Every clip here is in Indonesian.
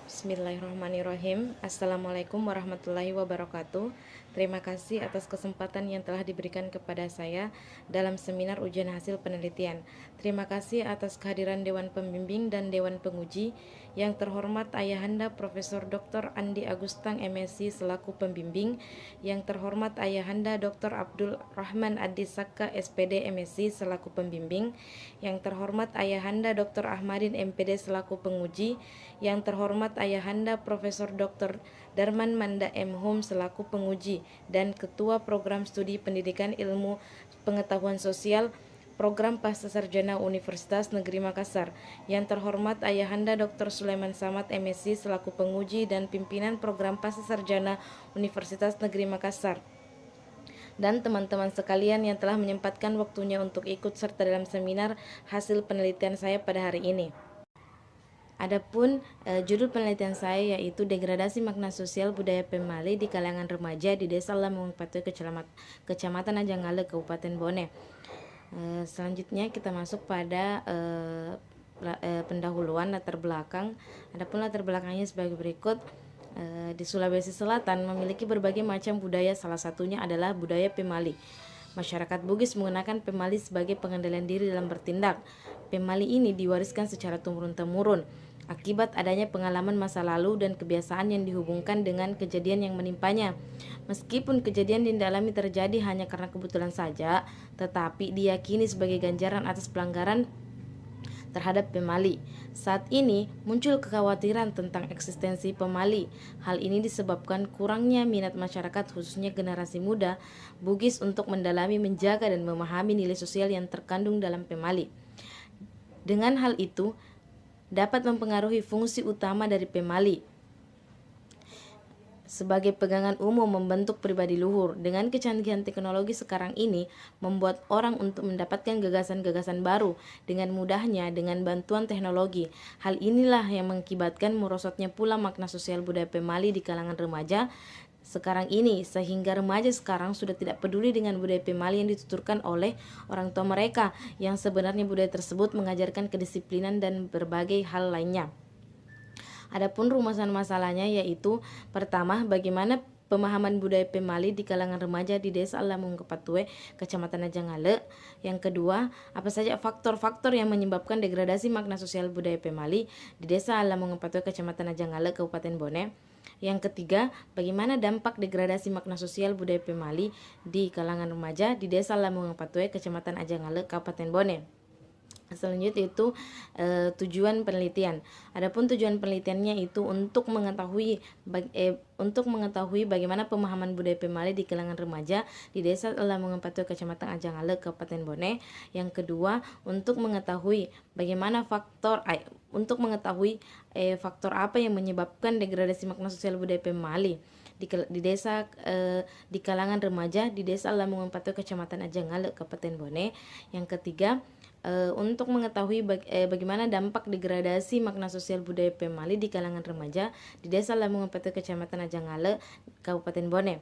Bismillahirrahmanirrahim. Assalamualaikum warahmatullahi wabarakatuh. Terima kasih atas kesempatan yang telah diberikan kepada saya dalam seminar ujian hasil penelitian. Terima kasih atas kehadiran Dewan Pembimbing dan Dewan Penguji. Yang terhormat Ayahanda Profesor Dr. Andi Agustang MSc selaku pembimbing. Yang terhormat Ayahanda Dr. Abdul Rahman Adisaka SPD MSc selaku pembimbing. Yang terhormat Ayahanda Dr. Ahmadin MPD selaku penguji. Yang terhormat Ayahanda Profesor Dr. Darman Manda M. Hum selaku penguji dan Ketua Program Studi Pendidikan Ilmu Pengetahuan Sosial Program Pascasarjana Universitas Negeri Makassar. Yang terhormat Ayahanda Dr. Sulaiman Samad MSc selaku penguji dan pimpinan Program Pascasarjana Universitas Negeri Makassar. Dan teman-teman sekalian yang telah menyempatkan waktunya untuk ikut serta dalam seminar hasil penelitian saya pada hari ini. Adapun judul penelitian saya yaitu degradasi makna sosial budaya Pemali di kalangan remaja di Desa Lamongan Patuh, Kecamatan Ajangale, Kabupaten Bone. Selanjutnya kita masuk pada pendahuluan latar belakang. Adapun latar belakangnya sebagai berikut. Di Sulawesi Selatan memiliki berbagai macam budaya, salah satunya adalah budaya Pemali. Masyarakat Bugis menggunakan Pemali sebagai pengendalian diri dalam bertindak. Pemali ini diwariskan secara turun-temurun akibat adanya pengalaman masa lalu dan kebiasaan yang dihubungkan dengan kejadian yang menimpanya. Meskipun kejadian yang dialami terjadi hanya karena kebetulan saja, tetapi diyakini sebagai ganjaran atas pelanggaran terhadap Pemali. Saat ini muncul kekhawatiran tentang eksistensi Pemali. Hal ini disebabkan kurangnya minat masyarakat khususnya generasi muda Bugis untuk mendalami, menjaga dan memahami nilai sosial yang terkandung dalam Pemali. Dengan hal itu dapat mempengaruhi fungsi utama dari Pemali sebagai pegangan umum membentuk pribadi luhur. Dengan kecanggihan teknologi sekarang ini membuat orang untuk mendapatkan gagasan-gagasan baru dengan mudahnya dengan bantuan teknologi. Hal inilah yang mengakibatkan merosotnya pula makna sosial budaya Pemali di kalangan remaja sekarang ini, sehingga remaja sekarang sudah tidak peduli dengan budaya Pemali yang dituturkan oleh orang tua mereka, yang sebenarnya budaya tersebut mengajarkan kedisiplinan dan berbagai hal lainnya. Adapun rumusan masalahnya yaitu pertama, bagaimana pemahaman budaya Pemali di kalangan remaja di Desa Lamongan Patuh, Kecamatan Ajangale. Yang kedua, apa saja faktor-faktor yang menyebabkan degradasi makna sosial budaya Pemali di Desa Lamongan Patuh, Kecamatan Ajangale, Kabupaten Bone. Yang ketiga, bagaimana dampak degradasi makna sosial budaya Pemali di kalangan remaja di Desa Lamongan Patuh, Kecamatan Ajangale, Kabupaten Bone. Selanjutnya itu tujuan penelitian. Adapun tujuan penelitiannya itu untuk mengetahui bagaimana pemahaman budaya Pemali di kalangan remaja di Desa Lamongan Patuh, Kecamatan Ajangale, Kabupaten Bone. Yang kedua, untuk mengetahui faktor apa yang menyebabkan degradasi makna sosial budaya Pemali di desa di kalangan remaja di Desa Lamongan Patuh, Kecamatan Ajangale, Kabupaten Bone. Yang ketiga, untuk mengetahui bagaimana dampak degradasi makna sosial budaya Pemali di kalangan remaja di Desa Lamongan Patuh, Kecamatan Ajangale, Kabupaten Bone.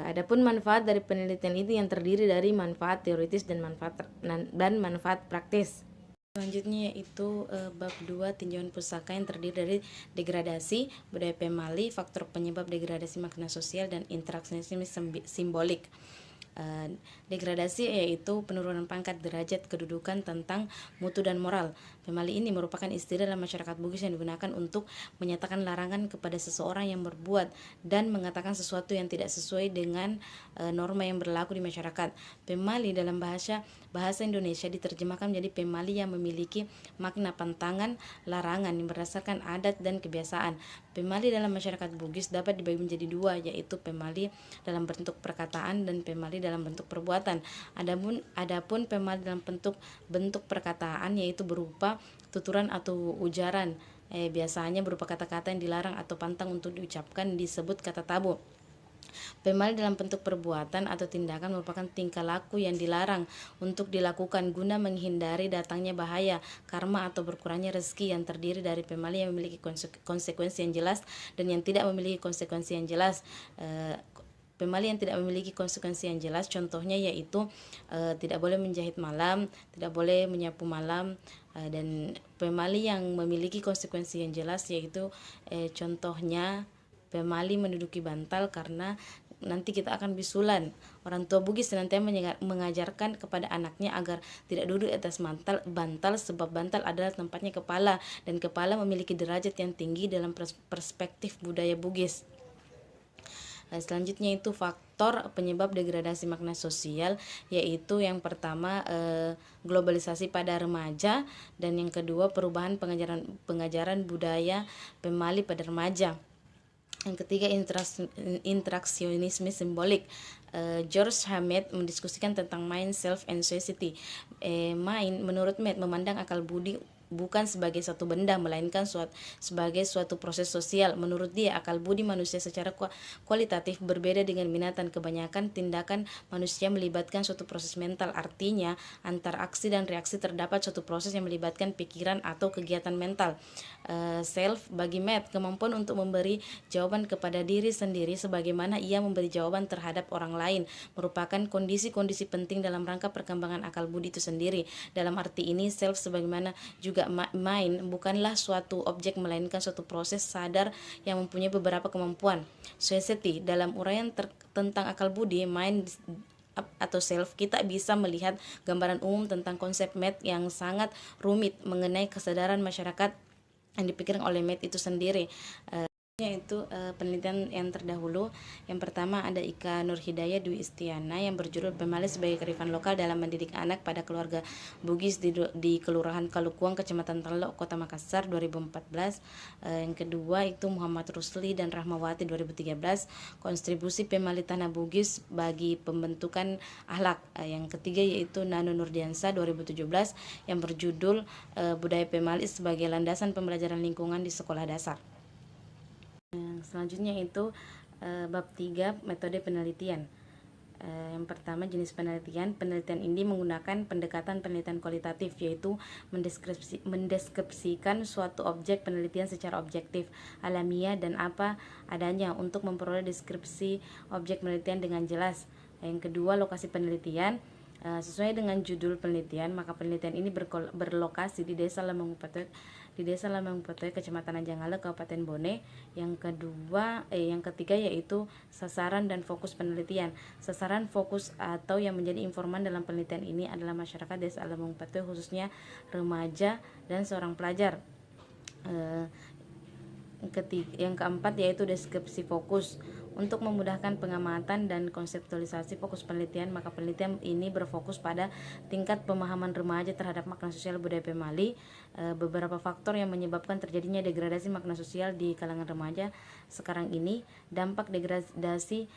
Adapun manfaat dari penelitian itu yang terdiri dari manfaat teoritis dan manfaat praktis. Selanjutnya yaitu bab 2 tinjauan pusaka yang terdiri dari degradasi budaya Pemali, faktor penyebab degradasi makna sosial dan interaksi simbolik. Degradasi yaitu penurunan pangkat, derajat, kedudukan, tentang mutu dan moral. Pemali ini merupakan istilah dalam masyarakat Bugis yang digunakan untuk menyatakan larangan kepada seseorang yang berbuat dan mengatakan sesuatu yang tidak sesuai dengan norma yang berlaku di masyarakat. Pemali dalam bahasa Indonesia diterjemahkan menjadi Pemali yang memiliki makna pantangan, larangan yang berdasarkan adat dan kebiasaan. Pemali dalam masyarakat Bugis dapat dibagi menjadi dua, yaitu Pemali dalam bentuk perkataan dan Pemali dalam bentuk perbuatan. Adapun Pemali dalam bentuk perkataan yaitu berupa tuturan atau ujaran, biasanya berupa kata-kata yang dilarang atau pantang untuk diucapkan, disebut kata tabu. Pemali dalam bentuk perbuatan atau tindakan merupakan tingkah laku yang dilarang untuk dilakukan guna menghindari datangnya bahaya, karma atau berkurangnya rezeki, yang terdiri dari Pemali yang memiliki konsekuensi yang jelas dan yang tidak memiliki konsekuensi yang jelas. Pemali yang tidak memiliki konsekuensi yang jelas contohnya yaitu tidak boleh menjahit malam, tidak boleh menyapu malam, dan pemali yang memiliki konsekuensi yang jelas, yaitu contohnya pemali menduduki bantal karena nanti kita akan bisulan. Orang tua Bugis senantiasa mengajarkan kepada anaknya agar tidak duduk di atas bantal sebab bantal adalah tempatnya kepala dan kepala memiliki derajat yang tinggi dalam perspektif budaya Bugis. Selanjutnya itu faktor penyebab degradasi makna sosial, yaitu yang pertama globalisasi pada remaja, dan yang kedua perubahan pengajaran budaya pemali pada remaja. Yang ketiga interaksionisme simbolik. George Hamed mendiskusikan tentang mind, self, and society. Mind menurut Hamed memandang akal budi bukan sebagai satu benda melainkan sebagai suatu proses sosial. Menurut dia, akal budi manusia secara kualitatif berbeda dengan binatang. Kebanyakan tindakan manusia melibatkan suatu proses mental, artinya antara aksi dan reaksi terdapat suatu proses yang melibatkan pikiran atau kegiatan mental. Self bagi Matt, kemampuan untuk memberi jawaban kepada diri sendiri sebagaimana ia memberi jawaban terhadap orang lain merupakan kondisi-kondisi penting dalam rangka perkembangan akal budi itu sendiri. Dalam arti ini, self sebagaimana juga mind bukanlah suatu objek melainkan suatu proses sadar yang mempunyai beberapa kemampuan. Society, dalam uraian tentang akal budi, mind atau self, kita bisa melihat gambaran umum tentang konsep Matt yang sangat rumit mengenai kesadaran masyarakat yang dipikirkan oleh Matt itu sendiri. Yaitu penelitian yang terdahulu. Yang pertama ada Ika Nurhidayah Dwi Istiana yang berjudul Pemali sebagai Kearifan Lokal dalam Mendidik Anak pada Keluarga Bugis di Kelurahan Kalukuang, Kecamatan Telok, Kota Makassar 2014. Yang kedua itu Muhammad Rusli dan Rahmawati 2013, Kontribusi Pemali Tanah Bugis bagi Pembentukan Akhlak. Yang ketiga yaitu Nano Nurdiansa 2017 yang berjudul Budaya Pemali sebagai Landasan Pembelajaran Lingkungan di Sekolah Dasar. Selanjutnya itu bab 3 metode penelitian. Yang pertama jenis penelitian. Penelitian ini menggunakan pendekatan penelitian kualitatif, yaitu mendeskripsikan suatu objek penelitian secara objektif, alamiah, dan apa adanya untuk memperoleh deskripsi objek penelitian dengan jelas. Yang kedua lokasi penelitian. Sesuai dengan judul penelitian, maka penelitian ini berlokasi di Desa Lamang Petoy, Kecamatan Ajangale, Kabupaten Bone. Yang ketiga yaitu sasaran dan fokus penelitian. Sasaran, fokus atau yang menjadi informan dalam penelitian ini adalah masyarakat Desa Lamang Petoy, khususnya remaja dan seorang pelajar. Yang keempat yaitu deskripsi fokus. Untuk memudahkan pengamatan dan konseptualisasi fokus penelitian, maka penelitian ini berfokus pada tingkat pemahaman remaja terhadap makna sosial budaya Pemali. Beberapa faktor yang menyebabkan terjadinya degradasi makna sosial di kalangan remaja sekarang ini. Dampak degradasi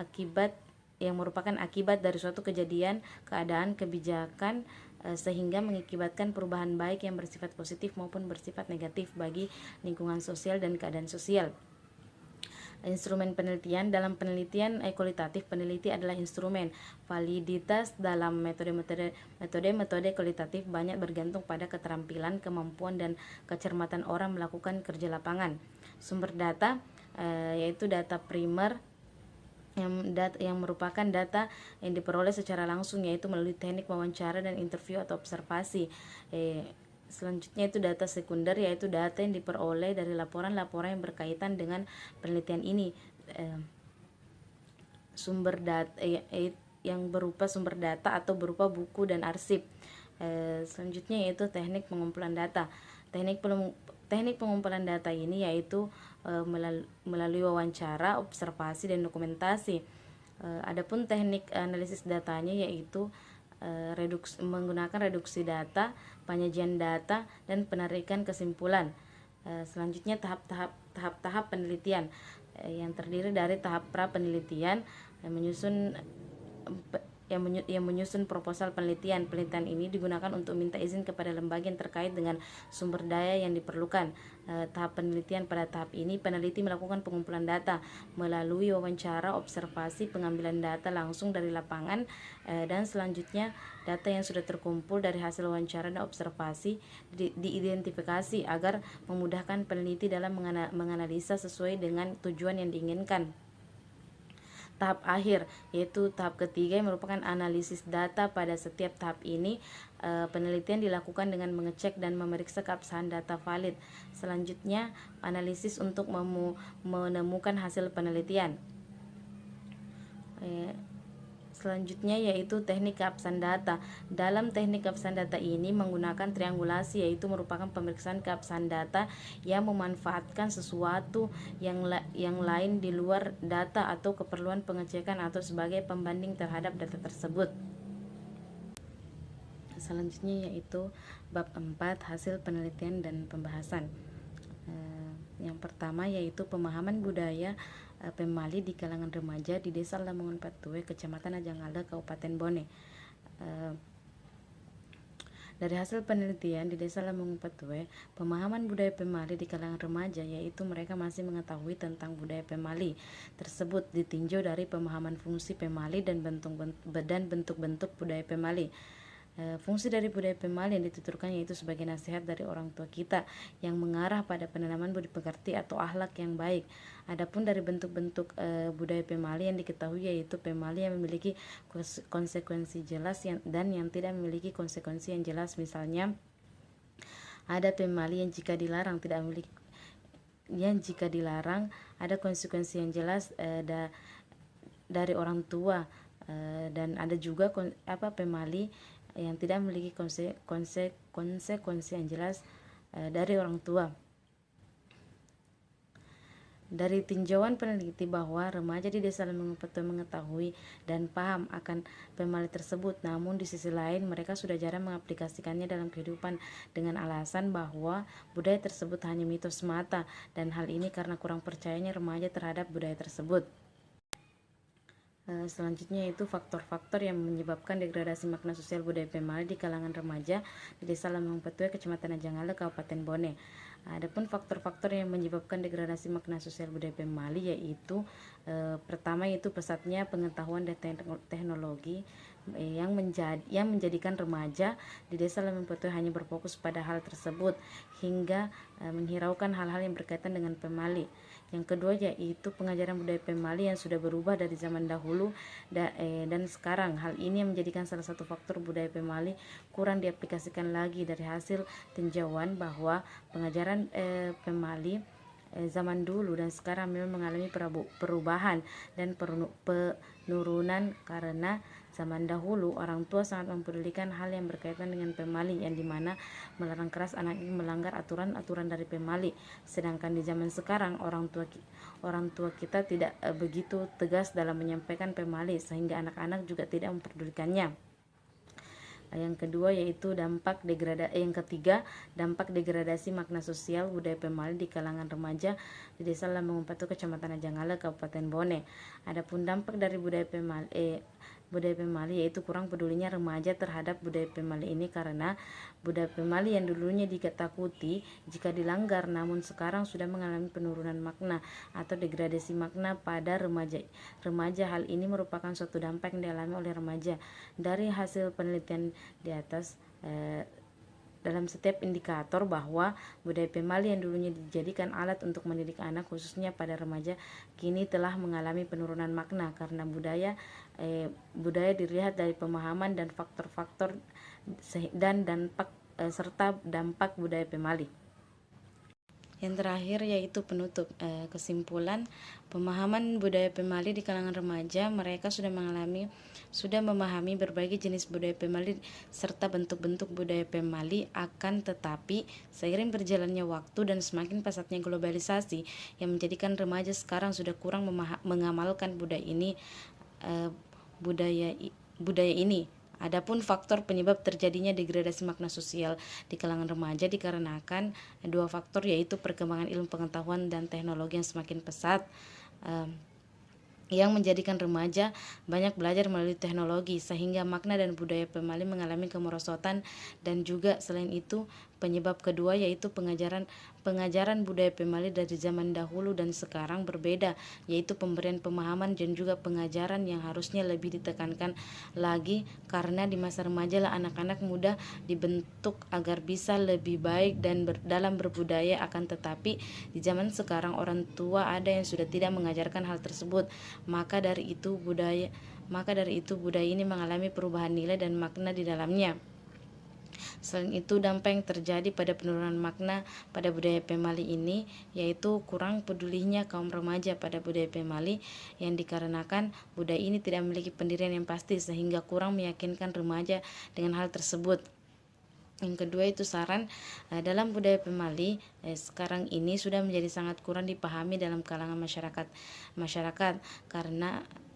akibat yang merupakan akibat dari suatu kejadian, keadaan, kebijakan, sehingga mengakibatkan perubahan baik yang bersifat positif maupun bersifat negatif bagi lingkungan sosial dan keadaan sosial. Instrumen penelitian. Dalam penelitian kualitatif, peneliti adalah instrumen. Validitas dalam metode kualitatif banyak bergantung pada keterampilan, kemampuan, dan kecermatan orang melakukan kerja lapangan. Sumber data yaitu data primer yang merupakan data yang diperoleh secara langsung, yaitu melalui teknik wawancara dan interview atau observasi. Selanjutnya itu data sekunder, yaitu data yang diperoleh dari laporan-laporan yang berkaitan dengan penelitian ini. Sumber data yang berupa sumber data atau berupa buku dan arsip. Selanjutnya yaitu teknik pengumpulan data. Teknik pengumpulan data ini yaitu melalui wawancara, observasi, dan dokumentasi. Adapun teknik analisis datanya yaitu menggunakan reduksi data, penyajian data, dan penarikan kesimpulan. Selanjutnya tahap-tahap penelitian yang terdiri dari tahap pra penelitian yang menyusun proposal penelitian. Penelitian ini digunakan untuk minta izin kepada lembaga yang terkait dengan sumber daya yang diperlukan. Tahap penelitian. Pada tahap ini peneliti melakukan pengumpulan data melalui wawancara, observasi, pengambilan data langsung dari lapangan, dan selanjutnya data yang sudah terkumpul dari hasil wawancara dan observasi diidentifikasi agar memudahkan peneliti dalam menganalisa sesuai dengan tujuan yang diinginkan. tahap akhir, yaitu tahap ketiga yang merupakan analisis data. Pada setiap tahap ini penelitian dilakukan dengan mengecek dan memeriksa keabsahan data valid. Selanjutnya analisis untuk menemukan hasil penelitian. Selanjutnya yaitu teknik keabsahan data. Dalam teknik keabsahan data ini menggunakan triangulasi, yaitu merupakan pemeriksaan keabsahan data yang memanfaatkan sesuatu yang lain di luar data atau keperluan pengecekan atau sebagai pembanding terhadap data tersebut. Selanjutnya yaitu bab 4, hasil penelitian dan pembahasan. Yang pertama yaitu pemahaman budaya pemali di kalangan remaja di Desa Lamongan Patue, Kecamatan Ajangala, Kabupaten Bone. Dari hasil penelitian di Desa Lamongan Patue, pemahaman budaya pemali di kalangan remaja yaitu mereka masih mengetahui tentang budaya pemali tersebut ditinjau dari pemahaman fungsi pemali dan bentuk-bentuk budaya pemali. Fungsi dari budaya pemali yang dituturkan yaitu sebagai nasihat dari orang tua kita yang mengarah pada penanaman budi pekerti atau akhlak yang baik. Adapun dari bentuk-bentuk budaya pemali yang diketahui yaitu pemali yang memiliki konsekuensi jelas dan yang tidak memiliki konsekuensi yang jelas. Misalnya ada pemali yang jika dilarang tidak memiliki, yang jika dilarang ada konsekuensi yang jelas dari orang tua, dan ada juga pemali yang tidak memiliki konsekuensi yang jelas dari orang tua. Dari tinjauan peneliti bahwa remaja di Desa Lamongan Patue mengetahui dan paham akan pemali tersebut, namun di sisi lain mereka sudah jarang mengaplikasikannya dalam kehidupan dengan alasan bahwa budaya tersebut hanya mitos semata, dan hal ini karena kurang percayanya remaja terhadap budaya tersebut. Selanjutnya yaitu faktor-faktor yang menyebabkan degradasi makna sosial budaya pemali di kalangan remaja di Desa Lamongan Patue, Kecamatan Ajangala, Kabupaten Bone. Adapun faktor-faktor yang menyebabkan degradasi makna sosial budaya pemali yaitu pertama yaitu pesatnya pengetahuan dan teknologi yang menjadikan remaja di Desa Lamongan Patue hanya berfokus pada hal tersebut hingga menghiraukan hal-hal yang berkaitan dengan pemali. Yang kedua yaitu pengajaran budaya pemali yang sudah berubah dari zaman dahulu dan sekarang. Hal ini yang menjadikan salah satu faktor budaya pemali kurang diaplikasikan lagi. Dari hasil tinjauan bahwa pengajaran pemali zaman dulu dan sekarang memang mengalami perubahan dan penurunan, karena zaman dahulu orang tua sangat mempedulikan hal yang berkaitan dengan pemali, yang dimana melarang keras anaknya melanggar aturan-aturan dari pemali. Sedangkan di zaman sekarang orang tua kita tidak begitu tegas dalam menyampaikan pemali, sehingga anak-anak juga tidak memperdulikannya. Yang kedua yaitu yang ketiga dampak degradasi makna sosial budaya pemali di kalangan remaja di Desa Lamongan Patue, Kecamatan Ajangala, Kabupaten Bone. Adapun dampak dari budaya pemali yaitu kurang pedulinya remaja terhadap budaya pemali ini, karena budaya pemali yang dulunya diketakuti jika dilanggar namun sekarang sudah mengalami penurunan makna atau degradasi makna pada remaja. Hal ini merupakan suatu dampak yang dialami oleh remaja. Dari hasil penelitian di atas, dalam setiap indikator bahwa budaya pemali yang dulunya dijadikan alat untuk mendidik anak khususnya pada remaja kini telah mengalami penurunan makna, karena budaya dilihat dari pemahaman dan faktor-faktor dan serta dampak budaya pemali. Yang terakhir yaitu penutup. Kesimpulan, pemahaman budaya pemali di kalangan remaja, mereka sudah memahami berbagai jenis budaya pemali serta bentuk-bentuk budaya pemali. Akan tetapi seiring berjalannya waktu dan semakin pesatnya globalisasi yang menjadikan remaja sekarang sudah kurang mengamalkan budaya ini. Adapun faktor penyebab terjadinya degradasi makna sosial di kalangan remaja dikarenakan dua faktor, yaitu perkembangan ilmu pengetahuan dan teknologi yang semakin pesat, yang menjadikan remaja banyak belajar melalui teknologi, sehingga makna dan budaya pemali mengalami kemerosotan, dan juga selain itu Penyebab kedua yaitu pengajaran budaya pemali dari zaman dahulu dan sekarang berbeda, yaitu pemberian pemahaman dan juga pengajaran yang harusnya lebih ditekankan lagi, karena di masa remaja lah anak-anak muda dibentuk agar bisa lebih baik dan dalam berbudaya, akan tetapi di zaman sekarang orang tua ada yang sudah tidak mengajarkan hal tersebut. Maka dari itu budaya ini mengalami perubahan nilai dan makna di dalamnya. Selain itu, dampak yang terjadi pada penurunan makna pada budaya pemali ini yaitu kurang pedulinya kaum remaja pada budaya pemali, yang dikarenakan budaya ini tidak memiliki pendirian yang pasti sehingga kurang meyakinkan remaja dengan hal tersebut. Yang kedua itu saran, dalam budaya pemali sekarang ini sudah menjadi sangat kurang dipahami dalam kalangan masyarakat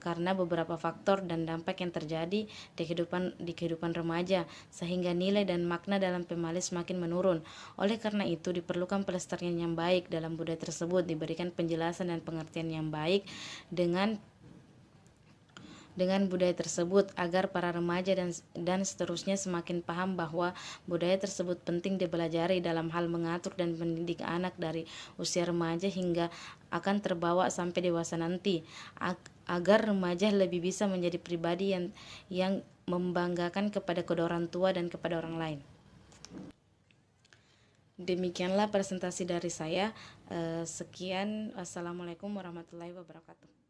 karena beberapa faktor dan dampak yang terjadi di kehidupan remaja, sehingga nilai dan makna dalam pemali semakin menurun. Oleh karena itu diperlukan pelestarian yang baik dalam budaya tersebut, diberikan penjelasan dan pengertian yang baik dengan budaya tersebut agar para remaja dan seterusnya semakin paham bahwa budaya tersebut penting dipelajari dalam hal mengatur dan mendidik anak dari usia remaja hingga akan terbawa sampai dewasa nanti, agar remaja lebih bisa menjadi pribadi yang membanggakan kepada kedua orang tua dan kepada orang lain. Demikianlah presentasi dari saya. Sekian, wassalamualaikum warahmatullahi wabarakatuh.